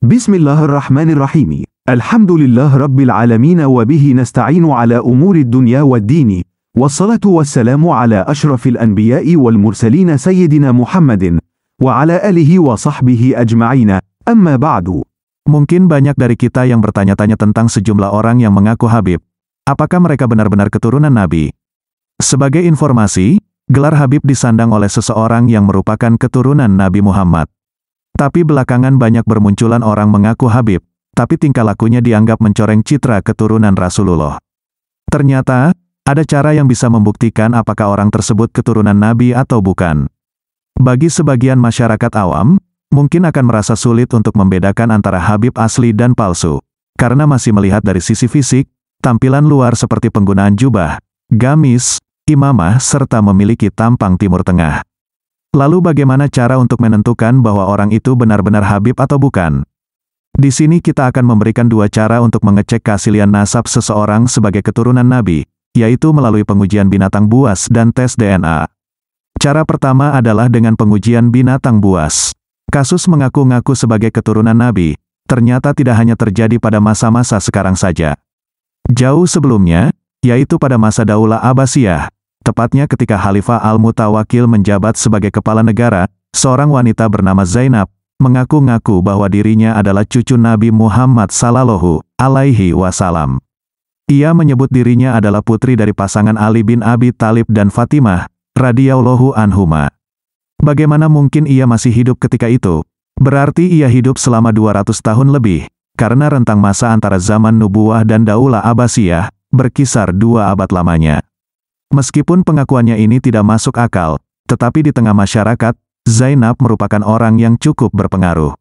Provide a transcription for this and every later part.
Bismillahirrahmanirrahim. Alhamdulillah Rabbil Alamin wa bihi nasta'inu ala umuri dunya wa dini. Wassalatu wassalamu ala ashrafil anbiya'i wal mursalina sayyidina Muhammadin. Wa ala alihi wa sahbihi ajma'ina. Amma ba'du. Mungkin banyak dari kita yang bertanya-tanya tentang sejumlah orang yang mengaku Habib. Apakah mereka benar-benar keturunan Nabi? Sebagai informasi, gelar Habib disandang oleh seseorang yang merupakan keturunan Nabi Muhammad. Tapi belakangan banyak bermunculan orang mengaku Habib, tapi tingkah lakunya dianggap mencoreng citra keturunan Rasulullah. Ternyata, ada cara yang bisa membuktikan apakah orang tersebut keturunan Nabi atau bukan. Bagi sebagian masyarakat awam, mungkin akan merasa sulit untuk membedakan antara Habib asli dan palsu, karena masih melihat dari sisi fisik, tampilan luar seperti penggunaan jubah, gamis, imamah, serta memiliki tampang Timur Tengah. Lalu bagaimana cara untuk menentukan bahwa orang itu benar-benar Habib atau bukan? Di sini kita akan memberikan dua cara untuk mengecek keaslian nasab seseorang sebagai keturunan Nabi, yaitu melalui pengujian binatang buas dan tes DNA. Cara pertama adalah dengan pengujian binatang buas. Kasus mengaku-ngaku sebagai keturunan Nabi, ternyata tidak hanya terjadi pada masa-masa sekarang saja. Jauh sebelumnya, yaitu pada masa Daulah Abbasiyah, tepatnya ketika Khalifah Al-Mutawakkil menjabat sebagai kepala negara, seorang wanita bernama Zainab, mengaku-ngaku bahwa dirinya adalah cucu Nabi Muhammad Sallallahu Alaihi Wasallam. Ia menyebut dirinya adalah putri dari pasangan Ali bin Abi Thalib dan Fatimah, radhiyallahu anhuma. Bagaimana mungkin ia masih hidup ketika itu? Berarti ia hidup selama 200 tahun lebih, karena rentang masa antara zaman Nubuwah dan Daulah Abbasiyah, berkisar 2 abad lamanya. Meskipun pengakuannya ini tidak masuk akal, tetapi di tengah masyarakat, Zainab merupakan orang yang cukup berpengaruh.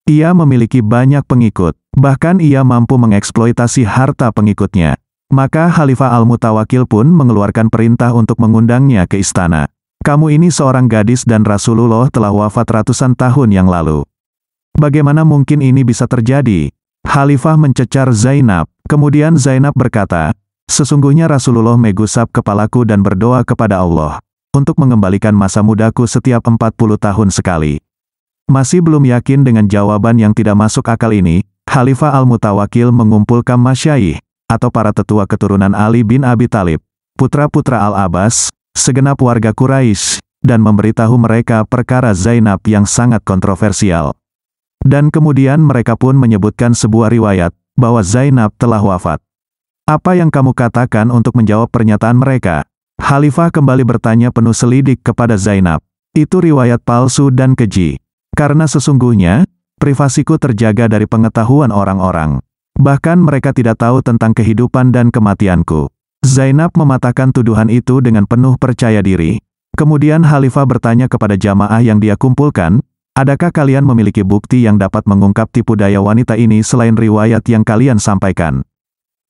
Ia memiliki banyak pengikut, bahkan ia mampu mengeksploitasi harta pengikutnya. Maka Khalifah Al-Mutawakkil pun mengeluarkan perintah untuk mengundangnya ke istana. Kamu ini seorang gadis dan Rasulullah telah wafat ratusan tahun yang lalu. Bagaimana mungkin ini bisa terjadi? Khalifah mencecar Zainab, kemudian Zainab berkata, sesungguhnya Rasulullah megusap kepalaku dan berdoa kepada Allah untuk mengembalikan masa mudaku setiap 40 tahun sekali. Masih belum yakin dengan jawaban yang tidak masuk akal ini, Khalifah Al-Mutawakkil mengumpulkan masyayikh atau para tetua keturunan Ali bin Abi Thalib, putra-putra Al-Abbas, segenap warga Quraisy, dan memberitahu mereka perkara Zainab yang sangat kontroversial. Dan kemudian mereka pun menyebutkan sebuah riwayat bahwa Zainab telah wafat. Apa yang kamu katakan untuk menjawab pernyataan mereka? Khalifah kembali bertanya penuh selidik kepada Zainab. Itu riwayat palsu dan keji. Karena sesungguhnya, privasiku terjaga dari pengetahuan orang-orang. Bahkan mereka tidak tahu tentang kehidupan dan kematianku. Zainab mematahkan tuduhan itu dengan penuh percaya diri. Kemudian Khalifah bertanya kepada jamaah yang dia kumpulkan, adakah kalian memiliki bukti yang dapat mengungkap tipu daya wanita ini selain riwayat yang kalian sampaikan?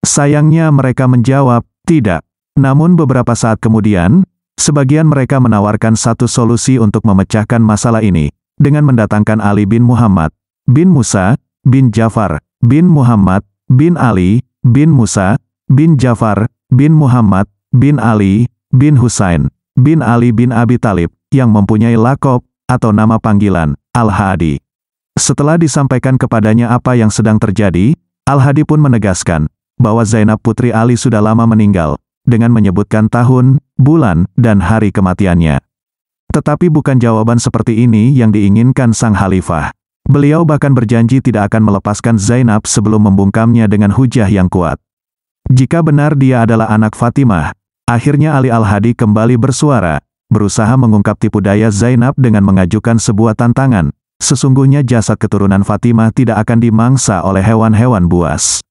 Sayangnya mereka menjawab, tidak. Namun beberapa saat kemudian, sebagian mereka menawarkan satu solusi untuk memecahkan masalah ini, dengan mendatangkan Ali bin Muhammad, bin Musa, bin Ja'far, bin Muhammad, bin Ali, bin Musa, bin Ja'far, bin Muhammad, bin Ali, bin Husain, bin Ali bin Abi Thalib, yang mempunyai lakob, atau nama panggilan, Al-Hadi. Setelah disampaikan kepadanya apa yang sedang terjadi, Al-Hadi pun menegaskan, bahwa Zainab putri Ali sudah lama meninggal, dengan menyebutkan tahun, bulan, dan hari kematiannya. Tetapi bukan jawaban seperti ini yang diinginkan sang Khalifah. Beliau bahkan berjanji tidak akan melepaskan Zainab sebelum membungkamnya dengan hujah yang kuat. Jika benar dia adalah anak Fatimah, akhirnya Ali Al-Hadi kembali bersuara, berusaha mengungkap tipu daya Zainab dengan mengajukan sebuah tantangan. Sesungguhnya jasad keturunan Fatimah tidak akan dimangsa oleh hewan-hewan buas.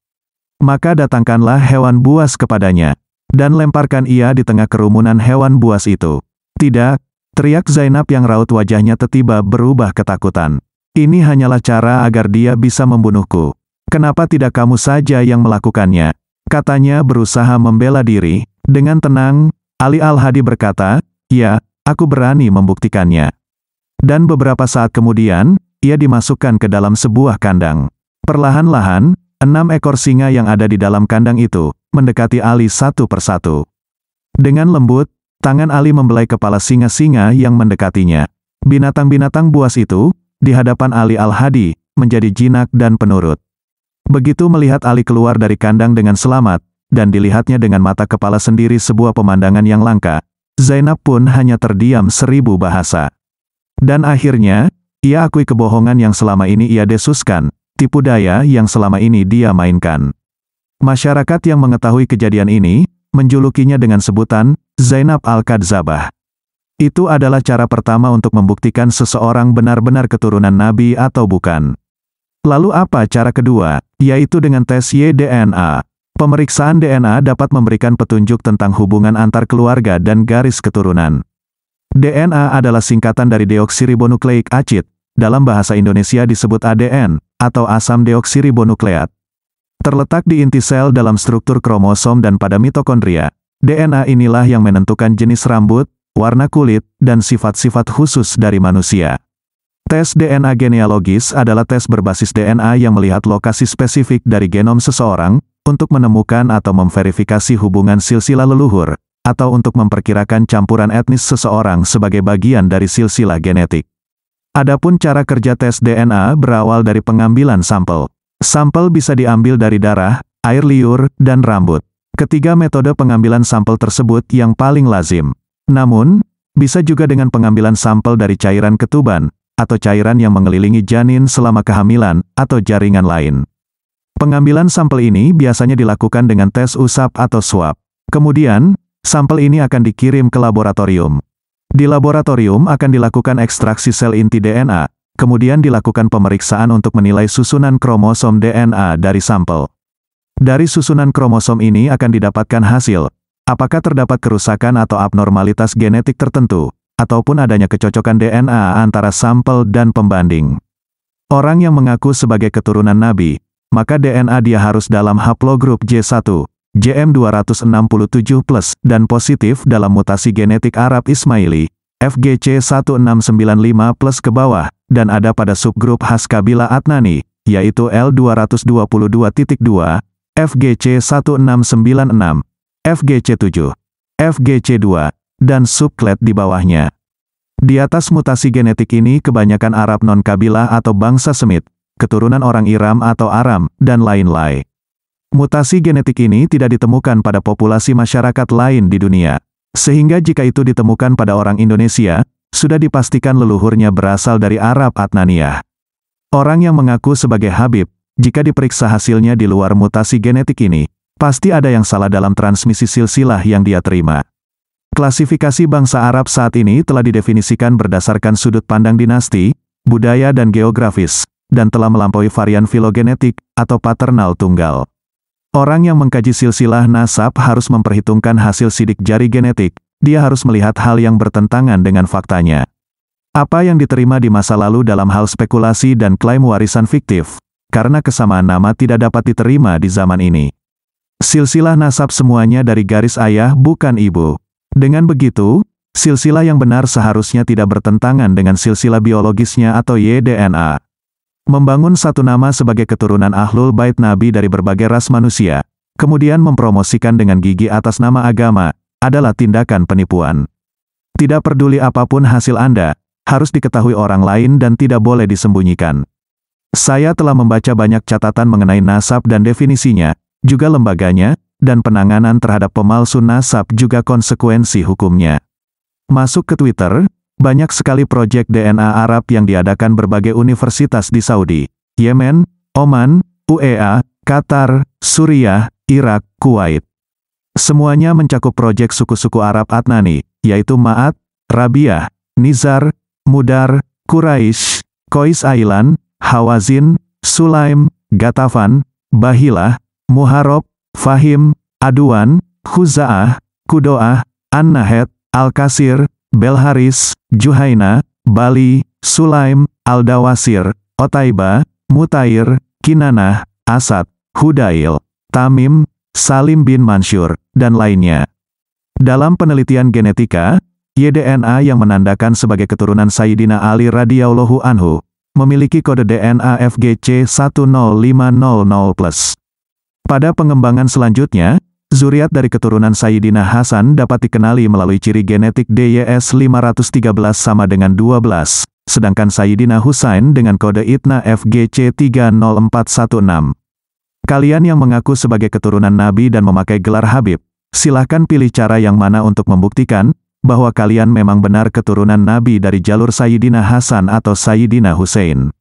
Maka datangkanlah hewan buas kepadanya, dan lemparkan ia di tengah kerumunan hewan buas itu. Tidak, teriak Zainab yang raut wajahnya tiba-tiba berubah ketakutan. Ini hanyalah cara agar dia bisa membunuhku. Kenapa tidak kamu saja yang melakukannya? Katanya berusaha membela diri. Dengan tenang, Ali Al-Hadi berkata, ya, aku berani membuktikannya. Dan beberapa saat kemudian, ia dimasukkan ke dalam sebuah kandang. Perlahan-lahan, 6 ekor singa yang ada di dalam kandang itu, mendekati Ali satu persatu. Dengan lembut, tangan Ali membelai kepala singa-singa yang mendekatinya. Binatang-binatang buas itu, di hadapan Ali Al-Hadi, menjadi jinak dan penurut. Begitu melihat Ali keluar dari kandang dengan selamat, dan dilihatnya dengan mata kepala sendiri sebuah pemandangan yang langka, Zainab pun hanya terdiam 1000 bahasa. Dan akhirnya, ia akui kebohongan yang selama ini ia desuskan, tipu daya yang selama ini dia mainkan. Masyarakat yang mengetahui kejadian ini, menjulukinya dengan sebutan, Zainab Al-Kadzabah. Itu adalah cara pertama untuk membuktikan seseorang benar-benar keturunan Nabi atau bukan. Lalu apa cara kedua? Yaitu dengan tes Y-DNA. Pemeriksaan DNA dapat memberikan petunjuk tentang hubungan antar keluarga dan garis keturunan. DNA adalah singkatan dari deoksiribonukleik acid, dalam bahasa Indonesia disebut ADN, atau asam deoksiribonukleat. Terletak di inti sel dalam struktur kromosom dan pada mitokondria. DNA inilah yang menentukan jenis rambut, warna kulit, dan sifat-sifat khusus dari manusia. Tes DNA genealogis adalah tes berbasis DNA yang melihat lokasi spesifik dari genom seseorang, untuk menemukan atau memverifikasi hubungan silsilah leluhur, atau untuk memperkirakan campuran etnis seseorang sebagai bagian dari silsilah genetik. Adapun cara kerja tes DNA berawal dari pengambilan sampel. Sampel bisa diambil dari darah, air liur, dan rambut. Ketiga metode pengambilan sampel tersebut yang paling lazim. Namun, bisa juga dengan pengambilan sampel dari cairan ketuban, atau cairan yang mengelilingi janin selama kehamilan, atau jaringan lain. Pengambilan sampel ini biasanya dilakukan dengan tes usap atau swab. Kemudian, sampel ini akan dikirim ke laboratorium. Di laboratorium akan dilakukan ekstraksi sel inti DNA, kemudian dilakukan pemeriksaan untuk menilai susunan kromosom DNA dari sampel. Dari susunan kromosom ini akan didapatkan hasil, apakah terdapat kerusakan atau abnormalitas genetik tertentu, ataupun adanya kecocokan DNA antara sampel dan pembanding. Orang yang mengaku sebagai keturunan Nabi, maka DNA dia harus dalam haplogrup J1, JM267+, dan positif dalam mutasi genetik Arab Ismaili, FGC1695+ ke bawah, dan ada pada subgrup khas kabilah Adnani, yaitu L222.2, FGC1696, FGC7, FGC2, dan subklet di bawahnya. Di atas mutasi genetik ini kebanyakan Arab non-kabilah atau bangsa Semit, keturunan orang Iram atau Aram, dan lain-lain. Mutasi genetik ini tidak ditemukan pada populasi masyarakat lain di dunia. Sehingga jika itu ditemukan pada orang Indonesia, sudah dipastikan leluhurnya berasal dari Arab Adnaniyah. Orang yang mengaku sebagai Habib, jika diperiksa hasilnya di luar mutasi genetik ini, pasti ada yang salah dalam transmisi silsilah yang dia terima. Klasifikasi bangsa Arab saat ini telah didefinisikan berdasarkan sudut pandang dinasti, budaya dan geografis, dan telah melampaui varian filogenetik, atau paternal tunggal. Orang yang mengkaji silsilah nasab harus memperhitungkan hasil sidik jari genetik, dia harus melihat hal yang bertentangan dengan faktanya. Apa yang diterima di masa lalu dalam hal spekulasi dan klaim warisan fiktif, karena kesamaan nama tidak dapat diterima di zaman ini. Silsilah nasab semuanya dari garis ayah bukan ibu. Dengan begitu, silsilah yang benar seharusnya tidak bertentangan dengan silsilah biologisnya atau Y-DNA. Membangun satu nama sebagai keturunan Ahlul Bait Nabi dari berbagai ras manusia, kemudian mempromosikan dengan gigi atas nama agama, adalah tindakan penipuan. Tidak peduli apapun hasil Anda, harus diketahui orang lain dan tidak boleh disembunyikan. Saya telah membaca banyak catatan mengenai nasab dan definisinya, juga lembaganya, dan penanganan terhadap pemalsu nasab juga konsekuensi hukumnya. Masuk ke Twitter, banyak sekali proyek DNA Arab yang diadakan berbagai universitas di Saudi, Yemen, Oman, UEA, Qatar, Suriah, Irak, Kuwait. Semuanya mencakup proyek suku-suku Arab Adnani, yaitu Ma'at, Rabiah, Nizar, Mudar, Quraisy, Qais Ailan, Hawazin, Sulaim, Gatafan, Bahilah, Muharrab, Fahim, Aduan, Khuza'ah, Kudo'ah, An-Nahed, Al-Kasir, Belharis, Juhaina, Bali, Sulaim, Al-Dawasir, Otaiba, Mutair, Kinanah, Asad, Hudail, Tamim, Salim bin Mansyur, dan lainnya. Dalam penelitian genetika, Y-DNA yang menandakan sebagai keturunan Sayyidina Ali radhiyallahu anhu, memiliki kode DNA FGC105000+. Pada pengembangan selanjutnya, zuriat dari keturunan Sayyidina Hasan dapat dikenali melalui ciri genetik DYS513 sama dengan 12, sedangkan Sayyidina Husain dengan kode ITNA FGC 30416. Kalian yang mengaku sebagai keturunan Nabi dan memakai gelar Habib, silahkan pilih cara yang mana untuk membuktikan bahwa kalian memang benar keturunan Nabi dari jalur Sayyidina Hasan atau Sayyidina Husain.